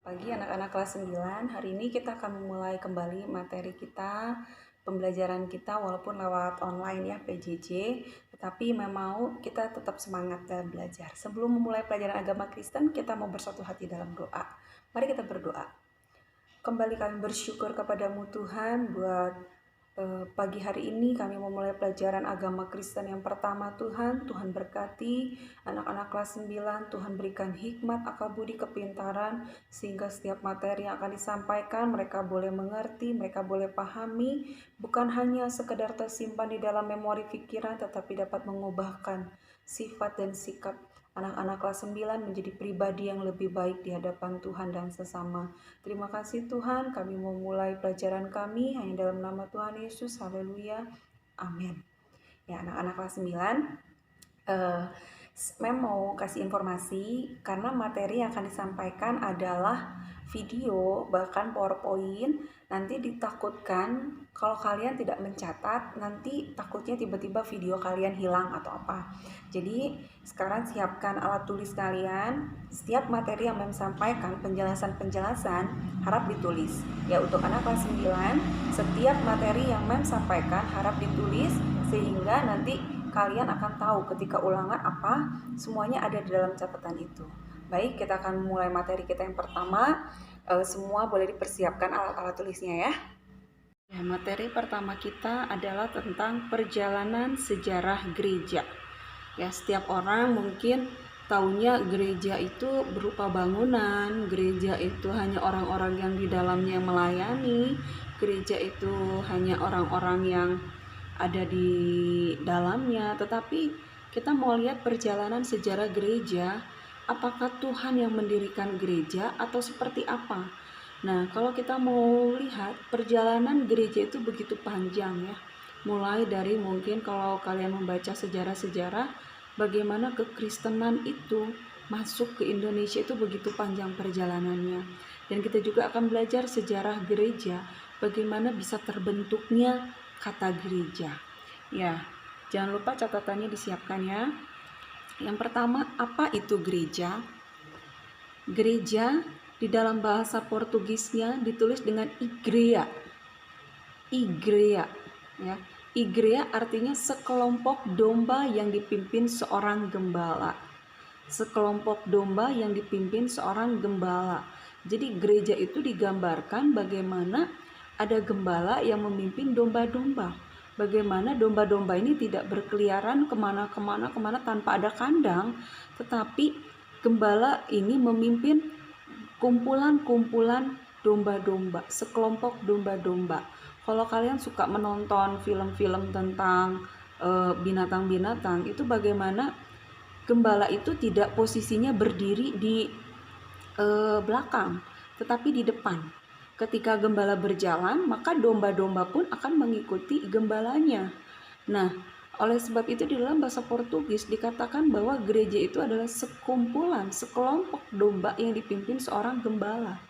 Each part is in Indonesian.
Pagi anak-anak kelas 9, hari ini kita akan memulai kembali materi kita, pembelajaran kita walaupun lewat online ya PJJ, tetapi memang kita tetap semangat dalam belajar. Sebelum memulai pelajaran agama Kristen, kita mau bersatu hati dalam doa. Mari kita berdoa. Kembali kami bersyukur kepadamu Tuhan buat pagi hari ini kami memulai pelajaran agama Kristen yang pertama Tuhan. Tuhan berkati anak-anak kelas 9, Tuhan berikan hikmat, akal budi, kepintaran sehingga setiap materi yang akan disampaikan mereka boleh mengerti, mereka boleh pahami, bukan hanya sekedar tersimpan di dalam memori pikiran tetapi dapat mengubahkan sifat dan sikap anak-anak kelas 9 menjadi pribadi yang lebih baik di hadapan Tuhan dan sesama. Terima kasih Tuhan, kami memulai pelajaran kami hanya dalam nama Tuhan Yesus. Haleluya. Amin. Ya, anak-anak kelas 9, Mem mau kasih informasi karena materi yang akan disampaikan adalah video bahkan PowerPoint. Nanti ditakutkan kalau kalian tidak mencatat, nanti takutnya tiba-tiba video kalian hilang atau apa. Jadi sekarang siapkan alat tulis kalian. Setiap materi yang Mem sampaikan, penjelasan-penjelasan harap ditulis. Ya, untuk anak kelas 9, setiap materi yang Mem sampaikan harap ditulis sehingga nanti kalian akan tahu ketika ulangan apa, semuanya ada di dalam catatan itu. Baik, kita akan mulai materi kita yang pertama. Semua boleh dipersiapkan alat-alat tulisnya ya. Ya, materi pertama kita adalah tentang perjalanan sejarah gereja. Ya, setiap orang mungkin taunya gereja itu berupa bangunan, gereja itu hanya orang-orang yang di dalamnya melayani, gereja itu hanya orang-orang yang ada di dalamnya. Tetapi kita mau lihat perjalanan sejarah gereja, apakah Tuhan yang mendirikan gereja atau seperti apa? Nah, kalau kita mau lihat perjalanan gereja itu begitu panjang ya. Mulai dari mungkin kalau kalian membaca sejarah-sejarah bagaimana kekristenan itu masuk ke Indonesia itu begitu panjang perjalanannya. Dan kita juga akan belajar sejarah gereja, bagaimana bisa terbentuknya kata gereja. Ya, jangan lupa catatannya disiapkan ya. Yang pertama, apa itu gereja? Gereja di dalam bahasa Portugisnya ditulis dengan igreja. Igreja, ya. Igreja artinya sekelompok domba yang dipimpin seorang gembala. Sekelompok domba yang dipimpin seorang gembala. Jadi gereja itu digambarkan bagaimana ada gembala yang memimpin domba-domba. Bagaimana domba-domba ini tidak berkeliaran kemana tanpa ada kandang, tetapi gembala ini memimpin kumpulan-kumpulan domba-domba, sekelompok domba-domba. Kalau kalian suka menonton film-film tentang binatang-binatang, itu bagaimana gembala itu tidak posisinya berdiri di belakang, tetapi di depan. Ketika gembala berjalan, maka domba-domba pun akan mengikuti gembalanya. Nah, oleh sebab itu di dalam bahasa Portugis dikatakan bahwa gereja itu adalah sekumpulan, sekelompok domba yang dipimpin seorang gembala.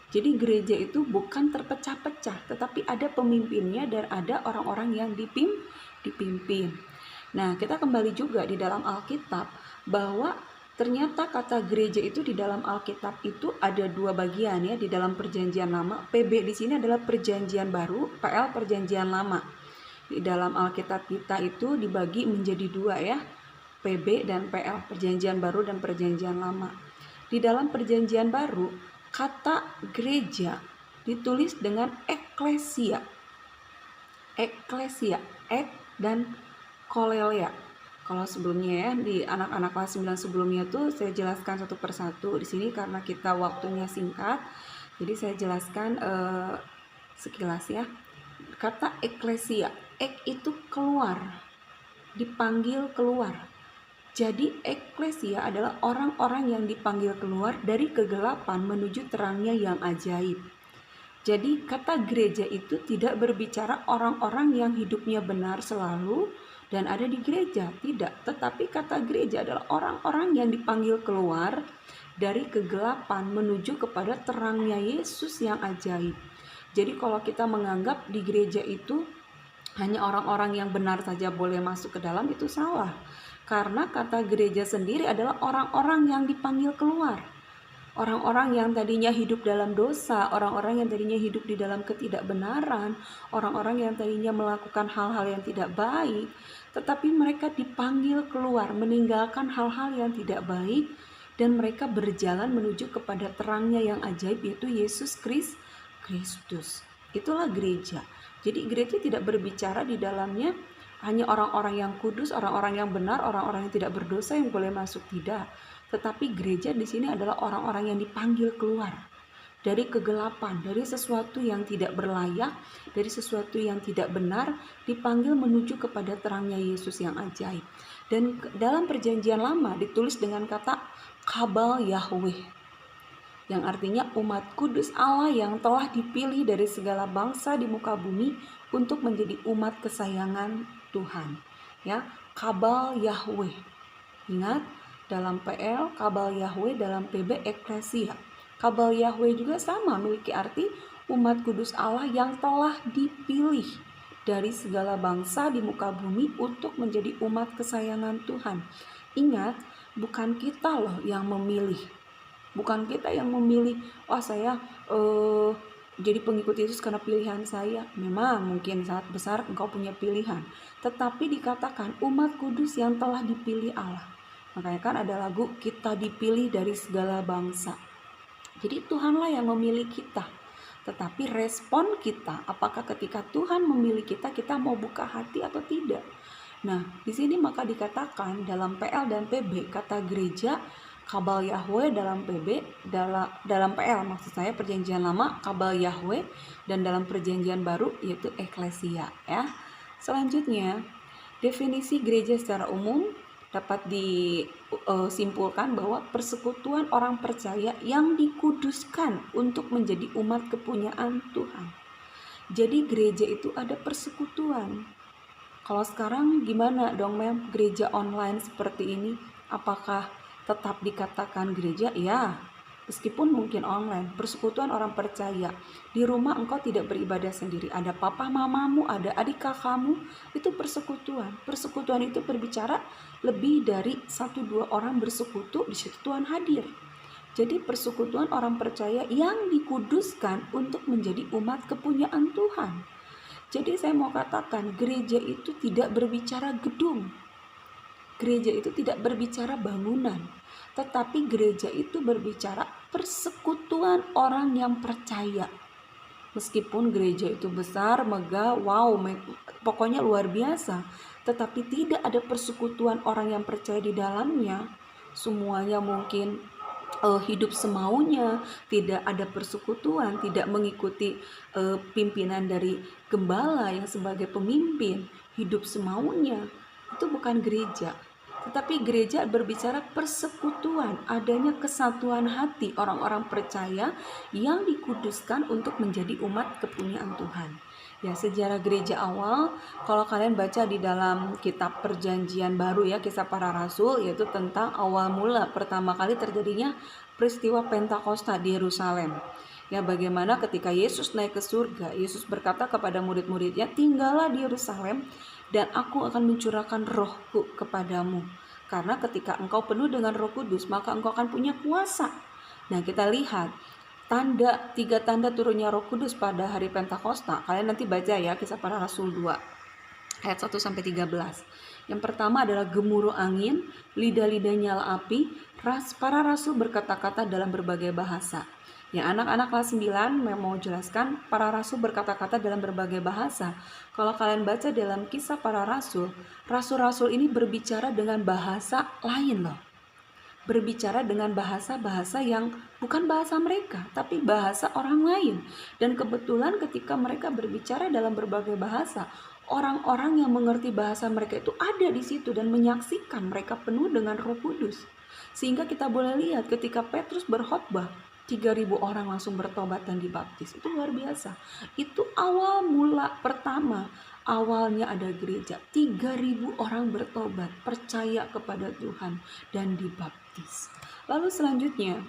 Jadi gereja itu bukan terpecah-pecah, tetapi ada pemimpinnya dan ada orang-orang yang dipimpin. Nah, kita kembali juga di dalam Alkitab bahwa ternyata kata gereja itu di dalam Alkitab itu ada dua bagian ya. Di dalam Perjanjian Lama, PB di sini adalah Perjanjian Baru, PL Perjanjian Lama. Di dalam Alkitab kita itu dibagi menjadi dua ya, PB dan PL, Perjanjian Baru dan Perjanjian Lama. Di dalam Perjanjian Baru, kata gereja ditulis dengan eklesia. Eklesia, ek dan kolelia. Kalau sebelumnya ya, di anak-anak kelas 9 sebelumnya tuh saya jelaskan satu persatu. Di sini karena kita waktunya singkat, jadi saya jelaskan sekilas ya. Kata eklesia, ek itu keluar, dipanggil keluar. Jadi eklesia adalah orang-orang yang dipanggil keluar dari kegelapan menuju terangnya yang ajaib. Jadi kata gereja itu tidak berbicara orang-orang yang hidupnya benar selalu dan ada di gereja, tidak. Tetapi kata gereja adalah orang-orang yang dipanggil keluar dari kegelapan menuju kepada terangnya Yesus yang ajaib. Jadi kalau kita menganggap di gereja itu hanya orang-orang yang benar saja boleh masuk ke dalam, itu salah. Karena kata gereja sendiri adalah orang-orang yang dipanggil keluar. Orang-orang yang tadinya hidup dalam dosa, orang-orang yang tadinya hidup di dalam ketidakbenaran, orang-orang yang tadinya melakukan hal-hal yang tidak baik, tetapi mereka dipanggil keluar, meninggalkan hal-hal yang tidak baik, dan mereka berjalan menuju kepada terangnya yang ajaib, yaitu Yesus Kristus. Itulah gereja. Jadi gereja tidak berbicara di dalamnya hanya orang-orang yang kudus, orang-orang yang benar, orang-orang yang tidak berdosa yang boleh masuk, tidak. Tetapi gereja di sini adalah orang-orang yang dipanggil keluar dari kegelapan, dari sesuatu yang tidak berlayak, dari sesuatu yang tidak benar, dipanggil menuju kepada terangnya Yesus yang ajaib. Dan dalam perjanjian lama ditulis dengan kata Kabal Yahweh, yang artinya umat kudus Allah yang telah dipilih dari segala bangsa di muka bumi untuk menjadi umat kesayangan Tuhan. Ya, Kabal Yahweh. Ingat, dalam PL Kabal Yahweh, dalam PB Eklesia. Kabal Yahweh juga sama, memiliki arti umat kudus Allah yang telah dipilih dari segala bangsa di muka bumi untuk menjadi umat kesayangan Tuhan. Ingat, bukan kita loh yang memilih. Bukan kita yang memilih, saya jadi pengikut Yesus karena pilihan saya. Memang mungkin saat besar engkau punya pilihan. Tetapi dikatakan umat kudus yang telah dipilih Allah. Makanya kan ada lagu, kita dipilih dari segala bangsa. Jadi Tuhanlah yang memilih kita. Tetapi respon kita, apakah ketika Tuhan memilih kita, kita mau buka hati atau tidak? Nah, di sini maka dikatakan dalam PL dan PB, kata gereja Kabal Yahweh dalam PB, dalam PL maksud saya perjanjian lama Kabal Yahweh, dan dalam perjanjian baru yaitu Eklesia, ya. Selanjutnya, definisi gereja secara umum dapat disimpulkan bahwa persekutuan orang percaya yang dikuduskan untuk menjadi umat kepunyaan Tuhan. Jadi gereja itu ada persekutuan. Kalau sekarang gimana dong, Mem? Gereja online seperti ini, apakah tetap dikatakan gereja? Ya, meskipun mungkin online. Persekutuan orang percaya. Di rumah engkau tidak beribadah sendiri. Ada papa mamamu, ada adik kakakmu. Itu persekutuan. Persekutuan itu berbicara lebih dari 1-2 orang bersekutu, di situ Tuhan hadir. Jadi persekutuan orang percaya yang dikuduskan untuk menjadi umat kepunyaan Tuhan. Jadi saya mau katakan, gereja itu tidak berbicara gedung. Gereja itu tidak berbicara bangunan, tetapi gereja itu berbicara persekutuan orang yang percaya. Meskipun gereja itu besar, megah, wow, pokoknya luar biasa, tetapi tidak ada persekutuan orang yang percaya di dalamnya. Semuanya mungkin hidup semaunya, tidak ada persekutuan, tidak mengikuti pimpinan dari gembala yang sebagai pemimpin, hidup semaunya. Itu bukan gereja. Tetapi gereja berbicara persekutuan, adanya kesatuan hati orang-orang percaya yang dikuduskan untuk menjadi umat kepunyaan Tuhan. Ya, sejarah gereja awal, kalau kalian baca di dalam kitab perjanjian baru ya, Kisah Para Rasul, yaitu tentang awal mula pertama kali terjadinya peristiwa Pentakosta di Yerusalem. Ya, bagaimana ketika Yesus naik ke surga, Yesus berkata kepada murid-muridnya, tinggallah di Yerusalem dan aku akan mencurahkan rohku kepadamu. Karena ketika engkau penuh dengan Roh Kudus, maka engkau akan punya kuasa. Nah, kita lihat 3 tanda turunnya Roh Kudus pada hari Pentakosta. Kalian nanti baca ya, Kisah Para Rasul 2 ayat 1-13. Yang pertama adalah gemuruh angin, lidah-lidah nyala api, para rasul berkata-kata dalam berbagai bahasa. Ya, anak-anak kelas 9 mau jelaskan para rasul berkata-kata dalam berbagai bahasa. Kalau kalian baca dalam Kisah Para Rasul, rasul-rasul ini berbicara dengan bahasa lain loh. Berbicara dengan bahasa-bahasa yang bukan bahasa mereka, tapi bahasa orang lain. Dan kebetulan ketika mereka berbicara dalam berbagai bahasa, orang-orang yang mengerti bahasa mereka itu ada di situ dan menyaksikan mereka penuh dengan Roh Kudus. Sehingga kita boleh lihat ketika Petrus berkhotbah, 3.000 orang langsung bertobat dan dibaptis. Itu luar biasa. Itu awal mula pertama. Awalnya ada gereja. 3.000 orang bertobat, percaya kepada Tuhan dan dibaptis. Lalu selanjutnya,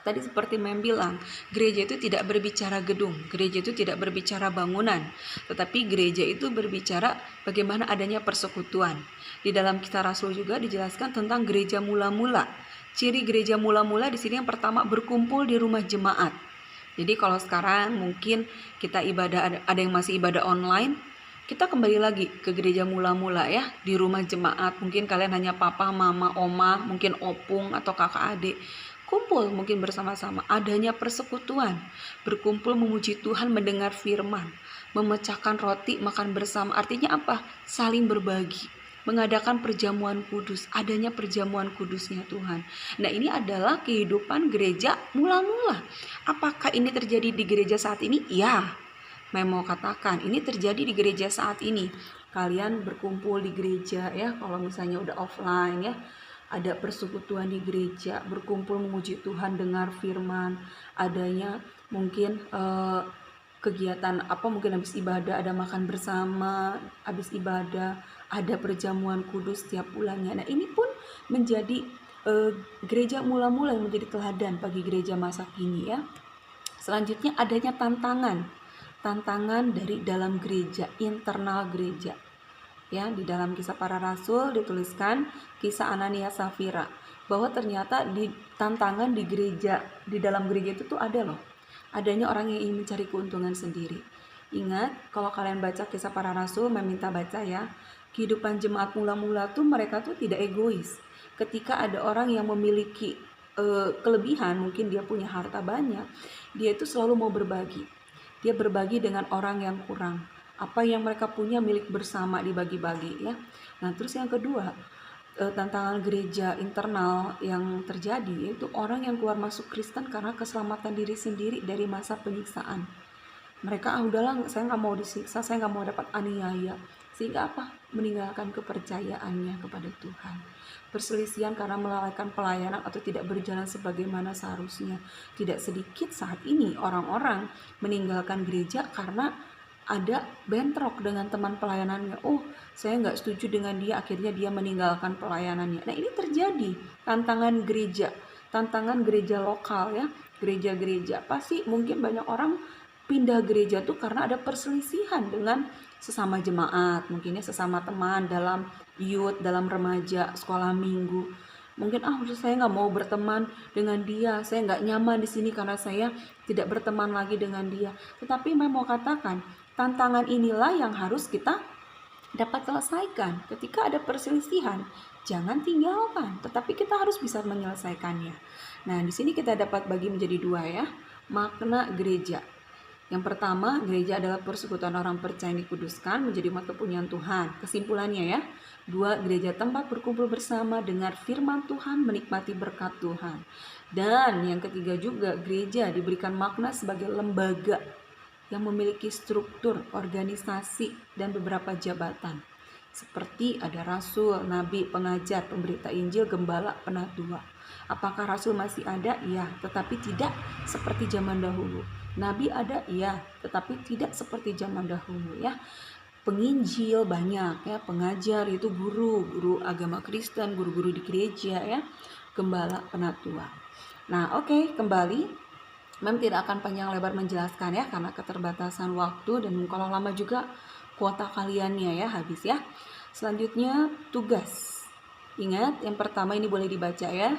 tadi seperti Mem bilang, gereja itu tidak berbicara gedung, gereja itu tidak berbicara bangunan, tetapi gereja itu berbicara bagaimana adanya persekutuan. Di dalam Kisah Rasul juga dijelaskan tentang gereja mula-mula. Ciri gereja mula-mula di sini yang pertama berkumpul di rumah jemaat. Jadi kalau sekarang mungkin kita ibadah, ada yang masih ibadah online, kita kembali lagi ke gereja mula-mula ya, di rumah jemaat. Mungkin kalian hanya papa, mama, oma, mungkin opung atau kakak adik. Kumpul mungkin bersama-sama, adanya persekutuan, berkumpul memuji Tuhan, mendengar firman, memecahkan roti, makan bersama. Artinya apa? Saling berbagi, mengadakan perjamuan kudus, adanya perjamuan kudusnya Tuhan. Nah, ini adalah kehidupan gereja mula-mula. Apakah ini terjadi di gereja saat ini? Ya, mau katakan ini terjadi di gereja saat ini. Kalian berkumpul di gereja ya, kalau misalnya udah offline ya, ada persekutuan di gereja, berkumpul memuji Tuhan, dengar firman, adanya mungkin kegiatan apa, mungkin habis ibadah ada makan bersama, habis ibadah ada perjamuan kudus setiap bulannya. Nah, ini pun menjadi gereja mula-mula yang menjadi teladan bagi gereja masa kini ya. Selanjutnya adanya tantangan dari dalam gereja, internal gereja. Ya, di dalam Kisah Para Rasul dituliskan kisah Ananias Safira, bahwa ternyata di tantangan di gereja, di dalam gereja itu tuh ada loh. Adanya orang yang ingin mencari keuntungan sendiri. Ingat, kalau kalian baca Kisah Para Rasul, meminta baca ya, kehidupan jemaat mula-mula tuh mereka tuh tidak egois. Ketika ada orang yang memiliki kelebihan, mungkin dia punya harta banyak, dia itu selalu mau berbagi. Dia berbagi dengan orang yang kurang. Apa yang mereka punya milik bersama dibagi-bagi ya. Nah, terus yang kedua, tantangan gereja internal yang terjadi yaitu orang yang keluar masuk Kristen karena keselamatan diri sendiri dari masa penyiksaan. Mereka udahlah, saya nggak mau disiksa, saya nggak mau dapat aniaya, sehingga apa? Meninggalkan kepercayaannya kepada Tuhan. Perselisihan karena melalaikan pelayanan atau tidak berjalan sebagaimana seharusnya. Tidak sedikit saat ini orang-orang meninggalkan gereja karena ada bentrok dengan teman pelayanannya. Oh, saya nggak setuju dengan dia, akhirnya dia meninggalkan pelayanannya. Nah, ini terjadi tantangan gereja lokal ya, gereja-gereja. Pasti mungkin banyak orang pindah gereja tuh karena ada perselisihan dengan sesama jemaat, mungkin ya sesama teman dalam youth, dalam remaja, sekolah minggu. Mungkin saya nggak mau berteman dengan dia, saya nggak nyaman di sini karena saya tidak berteman lagi dengan dia. Tetapi mau katakan, tantangan inilah yang harus kita dapat selesaikan. Ketika ada perselisihan, jangan tinggalkan, tetapi kita harus bisa menyelesaikannya. Nah, di sini kita dapat bagi menjadi dua ya, makna gereja. Yang pertama, gereja adalah persekutuan orang percaya yang dikuduskan menjadi umat kepunyaan Tuhan. Kesimpulannya ya, 2, gereja tempat berkumpul bersama, dengar firman Tuhan, menikmati berkat Tuhan. Dan yang ketiga juga, gereja diberikan makna sebagai lembaga yang memiliki struktur, organisasi, dan beberapa jabatan. Seperti ada rasul, nabi, pengajar, pemberita Injil, gembala, penatua. Apakah rasul masih ada? Iya, tetapi tidak seperti zaman dahulu. Nabi ada? Iya, tetapi tidak seperti zaman dahulu ya. Penginjil banyak ya, pengajar itu guru agama Kristen, guru-guru di gereja ya, gembala, penatua. Nah, oke, kembali. Mem tidak akan panjang lebar menjelaskan ya, karena keterbatasan waktu dan kalau lama juga kuota kaliannya ya habis ya. Selanjutnya tugas. Ingat, yang pertama ini boleh dibaca ya.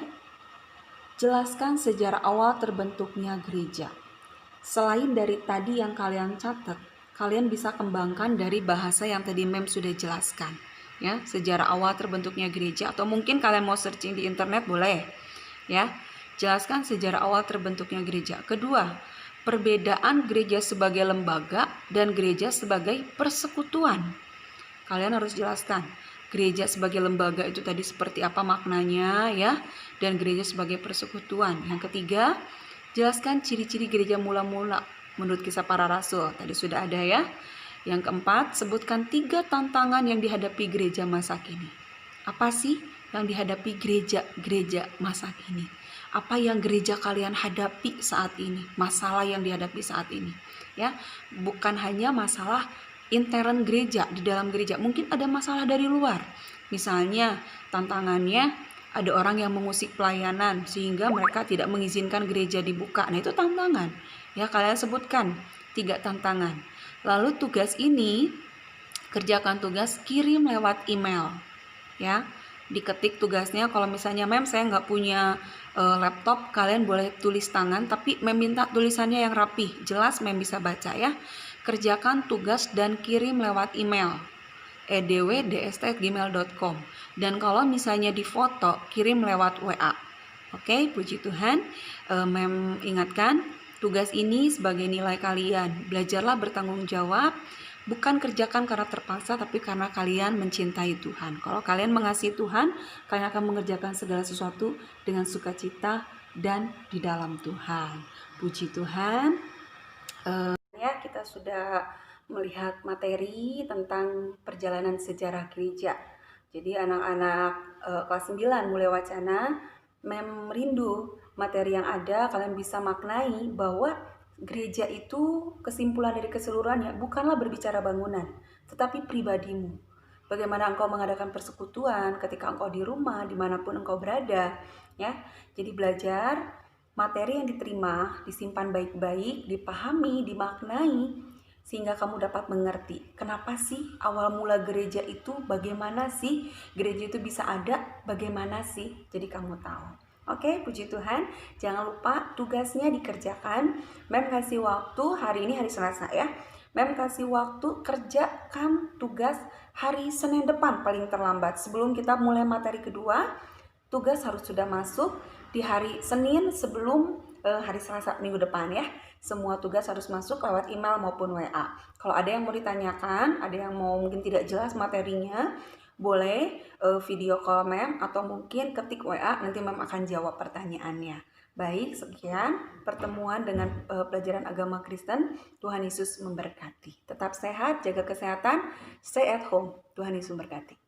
Jelaskan sejarah awal terbentuknya gereja. Selain dari tadi yang kalian catat, kalian bisa kembangkan dari bahasa yang tadi Mem sudah jelaskan. Ya, sejarah awal terbentuknya gereja, atau mungkin kalian mau searching di internet boleh. Ya, jelaskan sejarah awal terbentuknya gereja. Kedua, perbedaan gereja sebagai lembaga dan gereja sebagai persekutuan. Kalian harus jelaskan gereja sebagai lembaga itu tadi seperti apa maknanya ya, dan gereja sebagai persekutuan. Yang ketiga, jelaskan ciri-ciri gereja mula-mula menurut Kisah Para Rasul. Tadi sudah ada ya. Yang keempat, sebutkan 3 tantangan yang dihadapi gereja masa kini. Apa sih yang dihadapi gereja masa kini? Apa yang gereja kalian hadapi saat ini? Masalah yang dihadapi saat ini. Ya, bukan hanya masalah intern gereja, di dalam gereja. Mungkin ada masalah dari luar. Misalnya, tantangannya ada orang yang mengusik pelayanan sehingga mereka tidak mengizinkan gereja dibuka. Nah, itu tantangan. Ya, kalian sebutkan 3 tantangan. Lalu tugas ini, kerjakan tugas kirim lewat email. Ya, diketik tugasnya. Kalau misalnya mem saya nggak punya laptop, kalian boleh tulis tangan, tapi mem minta tulisannya yang rapih, jelas mem bisa baca ya. Kerjakan tugas dan kirim lewat email edwdst@gmail.com, dan kalau misalnya difoto kirim lewat WA. Oke, puji Tuhan. Mem ingatkan, tugas ini sebagai nilai kalian. Belajarlah bertanggung jawab, bukan kerjakan karena terpaksa, tapi karena kalian mencintai Tuhan. Kalau kalian mengasihi Tuhan, kalian akan mengerjakan segala sesuatu dengan sukacita dan di dalam Tuhan. Puji Tuhan. Ya, kita sudah melihat materi tentang perjalanan sejarah gereja. Jadi anak-anak kelas 9 mulai wacana, mem rindu materi yang ada, kalian bisa maknai bahwa gereja itu kesimpulan dari keseluruhannya bukanlah berbicara bangunan, tetapi pribadimu. Bagaimana engkau mengadakan persekutuan ketika engkau di rumah, dimanapun engkau berada, ya. Jadi belajar materi yang diterima, disimpan baik-baik, dipahami, dimaknai, sehingga kamu dapat mengerti kenapa sih awal mula gereja itu, bagaimana sih gereja itu bisa ada, bagaimana sih, jadi kamu tahu. Oke, puji Tuhan. Jangan lupa tugasnya dikerjakan. Mem kasih waktu, hari ini hari Selasa ya, Mem kasih waktu kerjakan tugas hari Senin depan paling terlambat. Sebelum kita mulai materi kedua, tugas harus sudah masuk di hari Senin sebelum hari Selasa minggu depan ya. Semua tugas harus masuk lewat email maupun WA. Kalau ada yang mau ditanyakan, ada yang mau mungkin tidak jelas materinya, boleh video call Mem atau mungkin ketik WA, nanti Mem akan jawab pertanyaannya. Baik, sekian pertemuan dengan pelajaran agama Kristen. Tuhan Yesus memberkati. Tetap sehat, jaga kesehatan, stay at home. Tuhan Yesus memberkati.